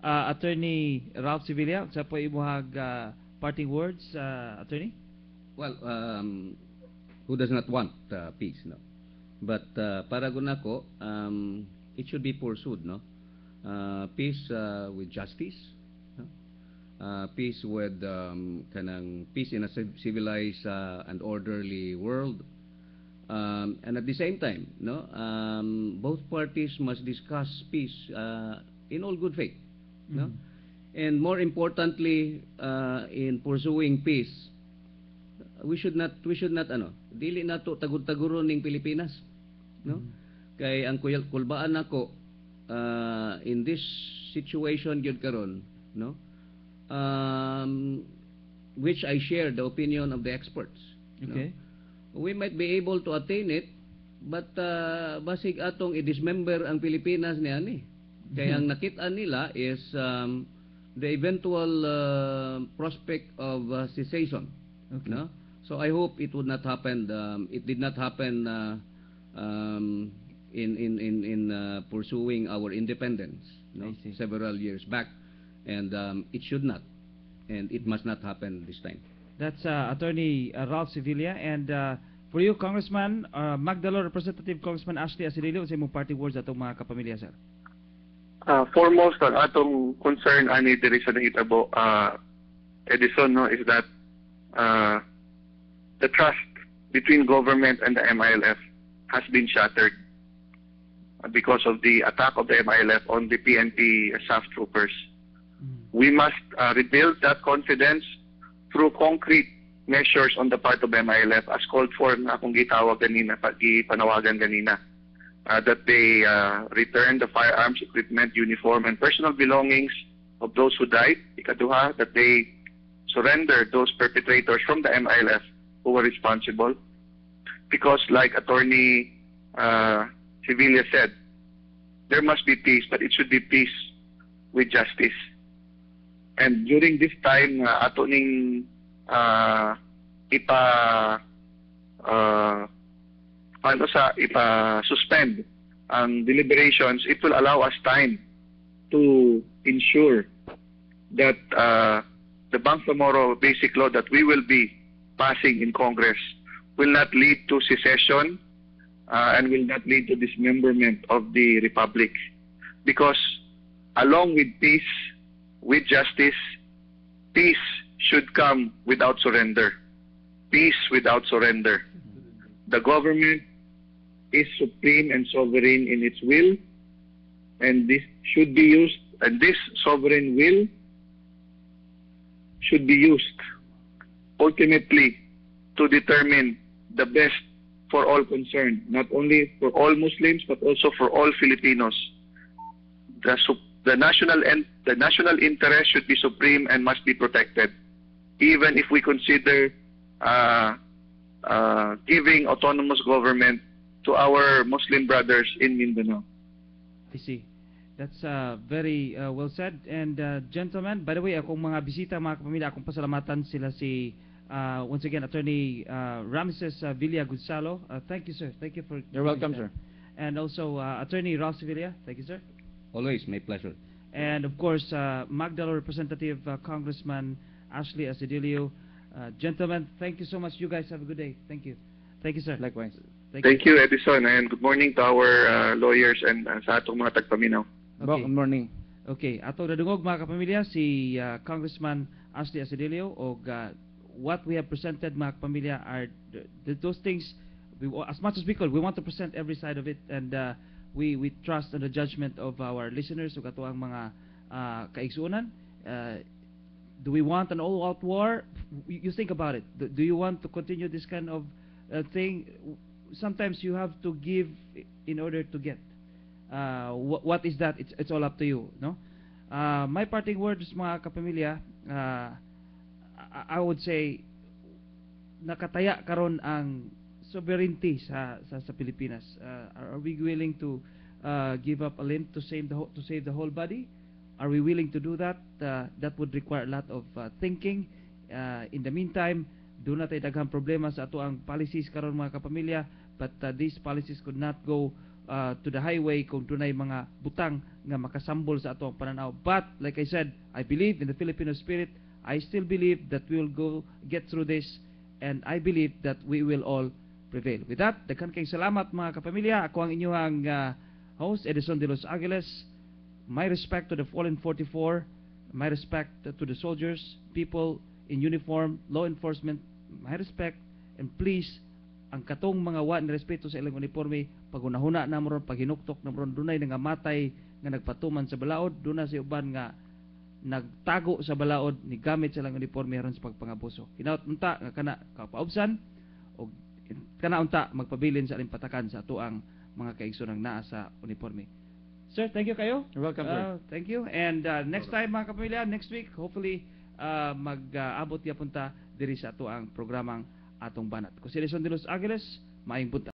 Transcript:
Attorney Ralph Sevilla, sa po imuhag parting words, attorney? Well, who does not want peace, no? But para gunako, it should be pursued, no? Peace with justice, no? Peace with kanang peace in a civilized and orderly world, and at the same time, no, both parties must discuss peace in all good faith, no? And more importantly, in pursuing peace, we should not ano, dili nato tagud-taguron ning Pilipinas, no? Kay ang kulbaan nako in this situation gyud karon, no? Which I share the opinion of the experts. Okay. No? We might be able to attain it, but basig atong i-dismember ang Pilipinas niani. Kaya ang nakita nila is the eventual prospect of secession. Okay. No? So I hope it would not happen. It did not happen in pursuing our independence, no? Several years back, and it should not, and it must not happen this time. That's Attorney Ralph Sevilla, and for you, Congressman Magdalo, Representative Congressman Ashley Asidilio, sa imong parting words atong mga kapamilya, sir. Foremost, ang atong concern ani diri sa nahitabo, Edison, no, is that the trust between government and the MILF has been shattered because of the attack of the MILF on the PNP SAF troopers. We must rebuild that confidence through concrete measures on the part of MILF as called for na akong gitawag ganina, panawagan ganina, that they return the firearms, equipment, uniform, and personal belongings of those who died. Ikaduha, that they surrender those perpetrators from the MILF who were responsible. Because like Attorney Sevilla said, there must be peace, but it should be peace with justice. And during this time, ato ning ipa-suspend ang deliberations, it will allow us time to ensure that the Bangsamoro Basic Law that we will be passing in Congress will not lead to secession and will not lead to dismemberment of the Republic. Because along with peace, with justice, peace should come without surrender. Peace without surrender. The government is supreme and sovereign in its will, and this should be used, and this sovereign will should be used ultimately to determine the best for all concerned, not only for all Muslims but also for all Filipinos. The national interest should be supreme and must be protected, even if we consider giving autonomous government to our Muslim brothers in Mindanao. I see. That's very well said. And gentlemen, by the way, akong mga bisita, mga kapamilya, akong pasalamatan sila si once again Attorney Ramses Villa Gunsalo. Thank you, sir. Thank you for. You're welcome, sir. And also Attorney Ralph Sevilla. Thank you, sir. Always my pleasure. And of course, Magdalo Representative Congressman Ashley Asidilio. Gentlemen, thank you so much. You guys have a good day. Thank you. Thank you, sir. Likewise. Thank you, Edison, and good morning to our lawyers and sa atong mga tagpaminaw. Okay. Good morning. Okay, ato nadungog mga kapamilya si Congressman Ashley Asidilio, o what we have presented mga kapamilya are those things as much as we could. We want to present every side of it, and we trust in the judgment of our listeners ug ato ang mga kaigsuonan. Do we want an all-out war? You think about it. Do you want to continue this kind of thing? Sometimes you have to give in order to get. What is that? It's all up to you, no? My parting words, mga kapamilya, I would say nakataya karon ang sovereignty sa Pilipinas. Are we willing to give up a limb to save the whole body? Are we willing to do that? That would require a lot of thinking. In the meantime, do na tayo daghang problema sa ato ang policies karon mga kapamilya, but these policies could not go to the highway kung dunay mga butang nga makasambol sa atong pananaw. But like I said, I believe in the Filipino spirit. I still believe that we will get through this, and I believe that we will all prevail. With that, daghan kayong salamat mga kapamilya. Ako ang inyong host, Edison de los Angeles. My respect to the fallen 44, my respect to the soldiers, people in uniform, law enforcement, my respect, and please, ang katong mga wa ni respeto sa ilang uniforme, pagunahuna na moron, paghinuktok na moron, dunay nga matay nga nagpatuman sa balaod, dunay sa uban nga nagtago sa balaod ni gamit sa ilang uniforme aron sa pagpangabuso. Hinaut unta nga kana kapaubsan o kana unta magpabilin sa alimpatakan sa atuang mga kaigsoonang naa sa uniforme. Sir, thank you kayo. You're welcome, sir. Thank you. And next time mga kapamilya, next week, hopefully mag-abot ya punta diri sa atuang programang atong banat. Ko si Edison de los Angeles, maayong bunta.